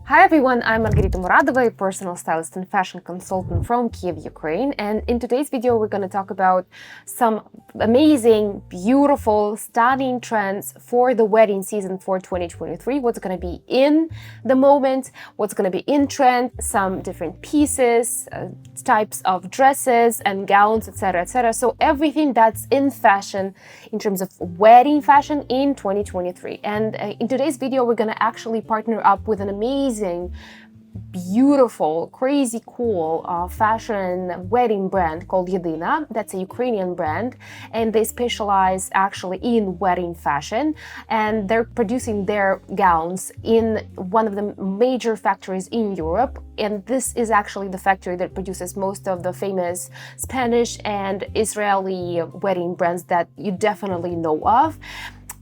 Hi everyone, I'm Margarita Muradova, a personal stylist and fashion consultant from Kiev, Ukraine. And in today's video, we're going to talk about some amazing, beautiful, stunning trends for the wedding season for 2023. What's going to be in the moment, what's going to be in trend, some different pieces, types of dresses and gowns, etc., etc. So everything that's in fashion in terms of wedding fashion in 2023. And in today's video, we're going to actually partner up with an amazing, beautiful, crazy cool fashion wedding brand called Yedyna. That's a Ukrainian brand, and they specialize actually in wedding fashion, and they're producing their gowns in one of the major factories in Europe. And this is actually the factory that produces most of the famous Spanish and Israeli wedding brands that you definitely know of.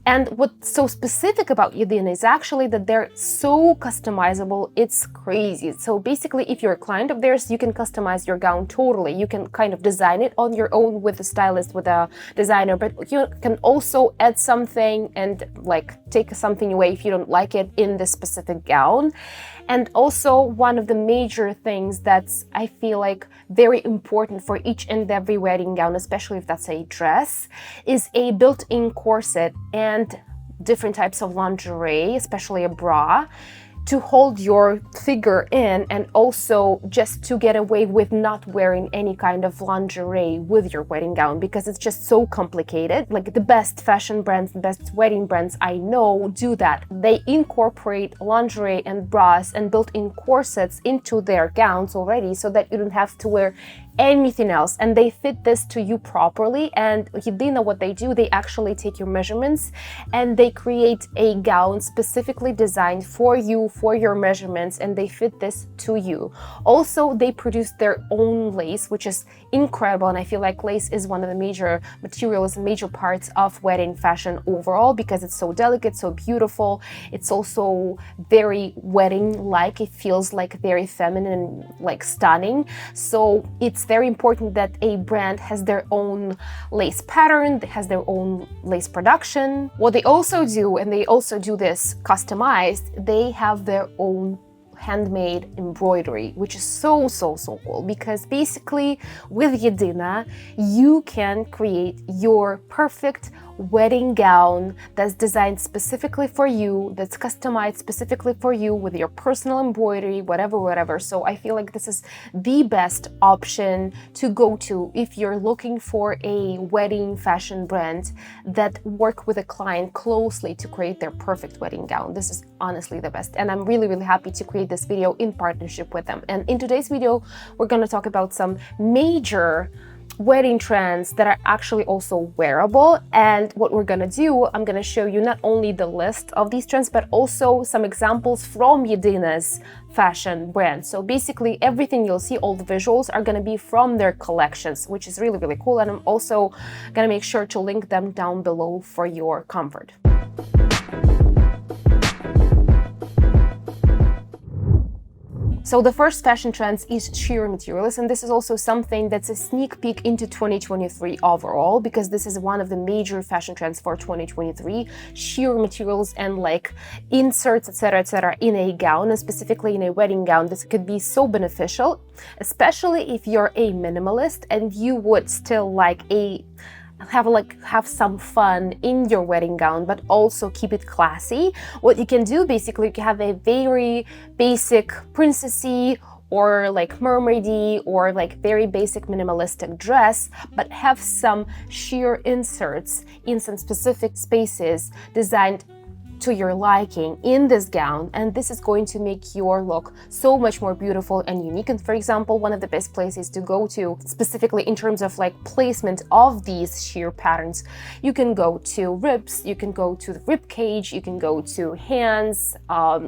And what's so specific about Yedyna is actually that they're so customizable, it's crazy. So basically, if you're a client of theirs, you can customize your gown totally. You can kind of design it on your own with a stylist, with a designer, but you can also add something and like take something away if you don't like it in the specific gown. And also one of the major things that's, I feel like, very important for each and every wedding gown, especially if that's a dress, is a built-in corset and different types of lingerie, especially a bra, to hold your figure in, and also just to get away with not wearing any kind of lingerie with your wedding gown, because it's just so complicated. Like the best fashion brands, the best wedding brands I know do that. They incorporate lingerie and bras and built-in corsets into their gowns already, so that you don't have to wear anything else, and they fit this to you properly. And Yedyna, what they do, they actually take your measurements and they create a gown specifically designed for you, for your measurements, and they fit this to you. Also, they produce their own lace, which is incredible, and I feel like lace is one of the major materials and major parts of wedding fashion overall, because it's so delicate, so beautiful. It's also very wedding-like. It feels like very feminine, like stunning. So it's very important that a brand has their own lace pattern, has their own lace production. What they also do, and they also do this customized, they have their own handmade embroidery, which is so cool, because basically with Yedyna you can create your perfect wedding gown that's designed specifically for you, that's customized specifically for you with your personal embroidery, whatever. So I feel like this is the best option to go to if you're looking for a wedding fashion brand that work with a client closely to create their perfect wedding gown. This is honestly the best, and I'm really happy to create this video in partnership with them. And in today's video, we're going to talk about some major wedding trends that are actually also wearable. And what we're gonna do, I'm gonna show you not only the list of these trends, but also some examples from Yedyna's fashion brand. So basically everything you'll see, all the visuals, are gonna be from their collections, which is really cool. And I'm also gonna make sure to link them down below for your comfort. So the first fashion trend is sheer materials, and this is also something that's a sneak peek into 2023 overall, because this is one of the major fashion trends for 2023, sheer materials and like inserts, etc., in a gown, and specifically in a wedding gown. This could be so beneficial, especially if you're a minimalist and you would still like have some fun in your wedding gown, but also keep it classy. What you can do, basically, you can have a very basic princessy or like mermaidy or like very basic minimalistic dress, but have some sheer inserts in some specific spaces designed to your liking in this gown, and this is going to make your look so much more beautiful and unique. And for example, one of the best places to go to, specifically in terms of like placement of these sheer patterns, you can go to ribs, you can go to the rib cage, you can go to hands,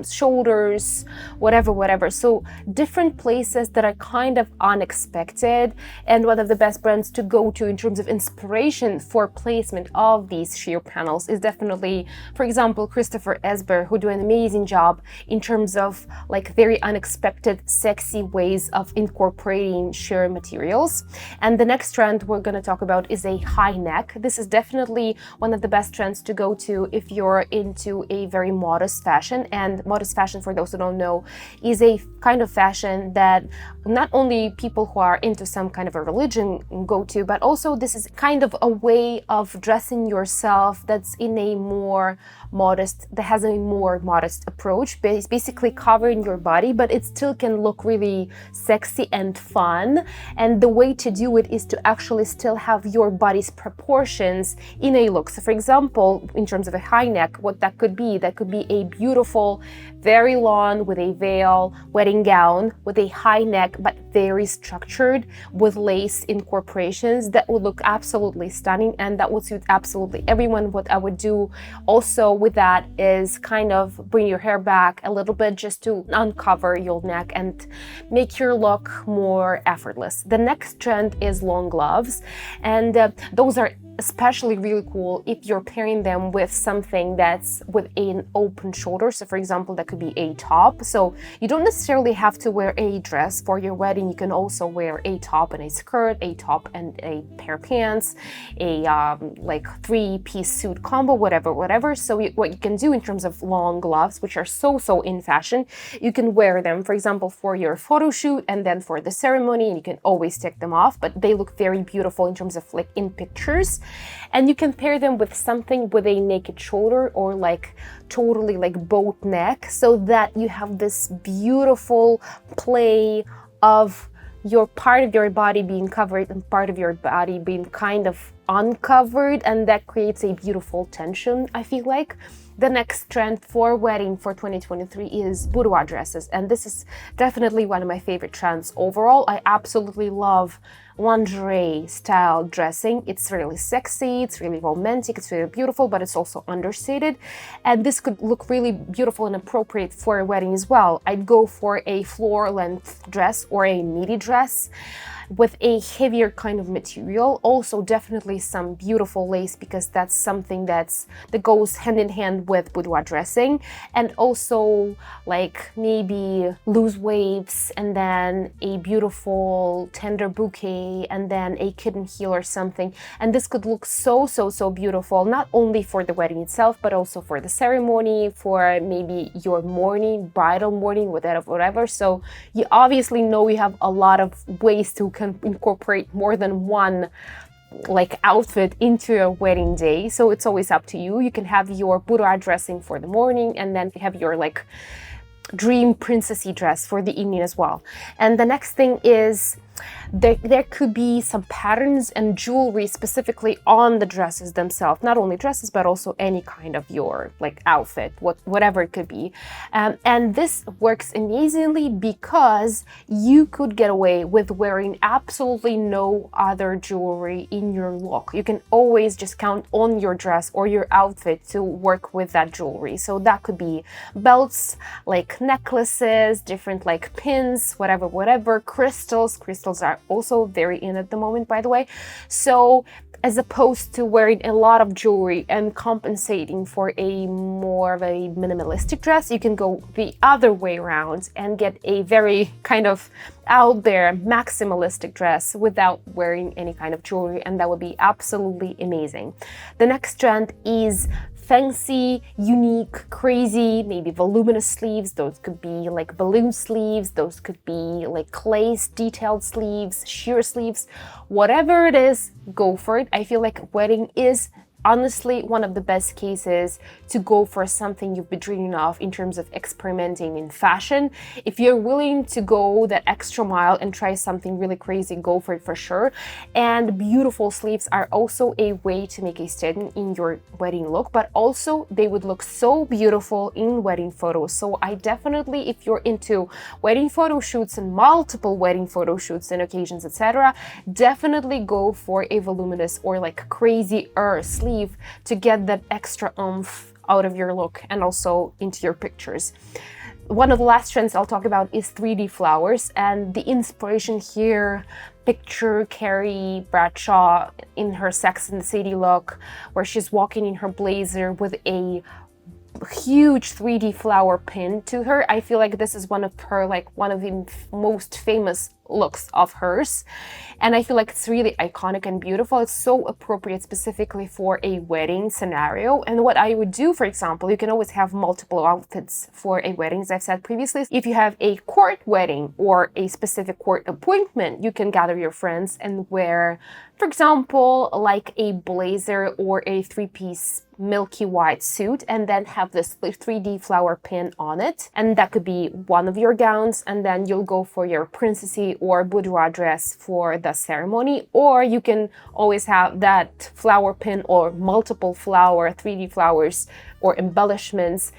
shoulders, whatever. So different places that are kind of unexpected, and one of the best brands to go to in terms of inspiration for placement of these sheer panels is definitely, for example, Christopher Esber, who do an amazing job in terms of like very unexpected, sexy ways of incorporating sheer materials. And the next trend we're going to talk about is a high neck. This is definitely one of the best trends to go to if you're into a very modest fashion. And modest fashion, for those who don't know, is a kind of fashion that not only people who are into some kind of a religion go to, but also this is kind of a way of dressing yourself that's in a more modest, that has a more modest approach, basically covering your body, but it still can look really sexy and fun. And the way to do it is to actually still have your body's proportions in a look. So for example, in terms of a high neck, what that could be a beautiful, very long with a veil wedding gown with a high neck, but very structured with lace incorporations that would look absolutely stunning, and that would suit absolutely everyone. What I would do also with that is kind of bring your hair back a little bit just to uncover your neck and make your look more effortless. The next trend is long gloves, and those are especially really cool if you're pairing them with something that's with an open shoulder. So for example, that could be a top. So you don't necessarily have to wear a dress for your wedding. You can also wear a top and a skirt, a top and a pair of pants, a like 3-piece suit combo, whatever. So what you can do in terms of long gloves, which are so in fashion, you can wear them, for example, for your photo shoot and then for the ceremony, and you can always take them off, but they look very beautiful in terms of like in pictures. And you can pair them with something with a naked shoulder or like totally like boat neck, so that you have this beautiful play of your part of your body being covered and part of your body being kind of uncovered, and that creates a beautiful tension, I feel like. The next trend for wedding for 2023 is boudoir dresses, and this is definitely one of my favorite trends overall. I absolutely love lingerie style dressing. It's really sexy, it's really romantic, it's really beautiful, but it's also understated, and this could look really beautiful and appropriate for a wedding as well. I'd go for a floor length dress or a midi dress with a heavier kind of material. Also definitely some beautiful lace, because that's something that goes hand in hand with boudoir dressing. And also like maybe loose waves, and then a beautiful tender bouquet, and then a kitten heel or something. And this could look so beautiful, not only for the wedding itself, but also for the ceremony, for maybe your morning, bridal morning, whatever. So you obviously know you have a lot of ways to can incorporate more than one like outfit into your wedding day. So it's always up to you. You can have your boudoir dressing for the morning, and then have your like dream princessy dress for the evening as well. And the next thing is there could be some patterns and jewelry specifically on the dresses themselves, not only dresses, but also any kind of your like outfit, whatever it could be. And this works amazingly because you could get away with wearing absolutely no other jewelry in your look. You can always just count on your dress or your outfit to work with that jewelry. So that could be belts, like necklaces, different like pins, whatever, crystals are also very in at the moment, by the way. So as opposed to wearing a lot of jewelry and compensating for a more of a minimalistic dress, you can go the other way around and get a very kind of out there maximalistic dress without wearing any kind of jewelry, and that would be absolutely amazing. The next trend is fancy, unique, crazy, maybe voluminous sleeves. Those could be like balloon sleeves, those could be like lace detailed sleeves, sheer sleeves, whatever it is, go for it. I feel like wedding is honestly one of the best cases to go for something you've been dreaming of in terms of experimenting in fashion. If you're willing to go that extra mile and try something really crazy, go for it for sure. And beautiful sleeves are also a way to make a statement in your wedding look, but also they would look so beautiful in wedding photos. So I definitely, if you're into wedding photo shoots and multiple wedding photo shoots and occasions, etc., definitely go for a voluminous or like crazy-er sleeve to get that extra oomph out of your look and also into your pictures. One of the last trends I'll talk about is 3D flowers, and the inspiration here, picture Carrie Bradshaw in her Sex and the City look, where she's walking in her blazer with a huge 3D flower pin to her. I feel like this is one of her, like one of the most famous looks of hers, and I feel like it's really iconic and beautiful. It's so appropriate specifically for a wedding scenario. And what I would do, for example, you can always have multiple outfits for a wedding, as I've said previously. If you have a court wedding or a specific court appointment, you can gather your friends and wear, for example, like a blazer or a three-piece milky white suit, and then have this 3D flower pin on it, and that could be one of your gowns, and then you'll go for your princessy or boudoir dress for the ceremony. Or you can always have that flower pin or multiple 3D flowers or embellishments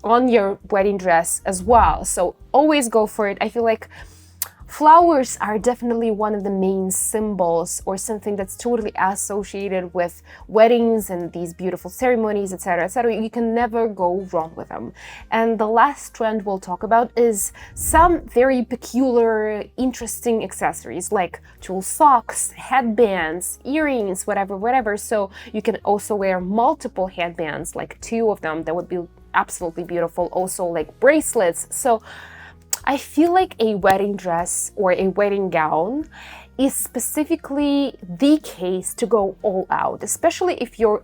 on your wedding dress as well. So always go for it. I feel like flowers are definitely one of the main symbols, or something that's totally associated with weddings and these beautiful ceremonies, etc., etc. You can never go wrong with them. And the last trend we'll talk about is some very peculiar, interesting accessories like jewel socks, headbands, earrings, whatever. So you can also wear multiple headbands, like 2 of them. That would be absolutely beautiful. Also like bracelets. So I feel like a wedding dress or a wedding gown is specifically the case to go all out, especially if you're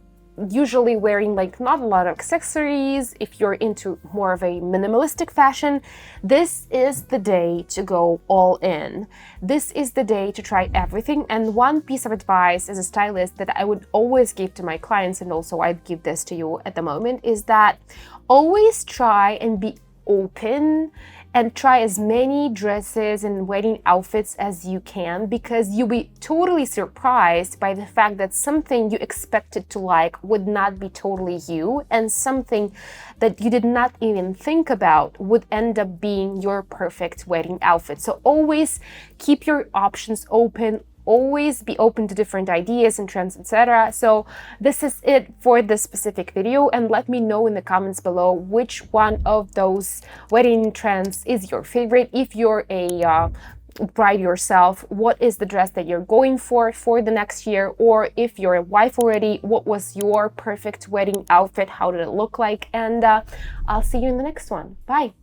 usually wearing like not a lot of accessories, if you're into more of a minimalistic fashion. This is the day to go all in. This is the day to try everything. And one piece of advice as a stylist that I would always give to my clients, and also I'd give this to you at the moment, is that always try and be open and try as many dresses and wedding outfits as you can, because you'll be totally surprised by the fact that something you expected to like would not be totally you, and something that you did not even think about would end up being your perfect wedding outfit. So always keep your options open. Always be open to different ideas and trends, etc. So this is it for this specific video, and let me know in the comments below which one of those wedding trends is your favorite. If you're a bride yourself, what is the dress that you're going for the next year? Or if you're a wife already, what was your perfect wedding outfit? How did it look like? And I'll see you in the next one. Bye.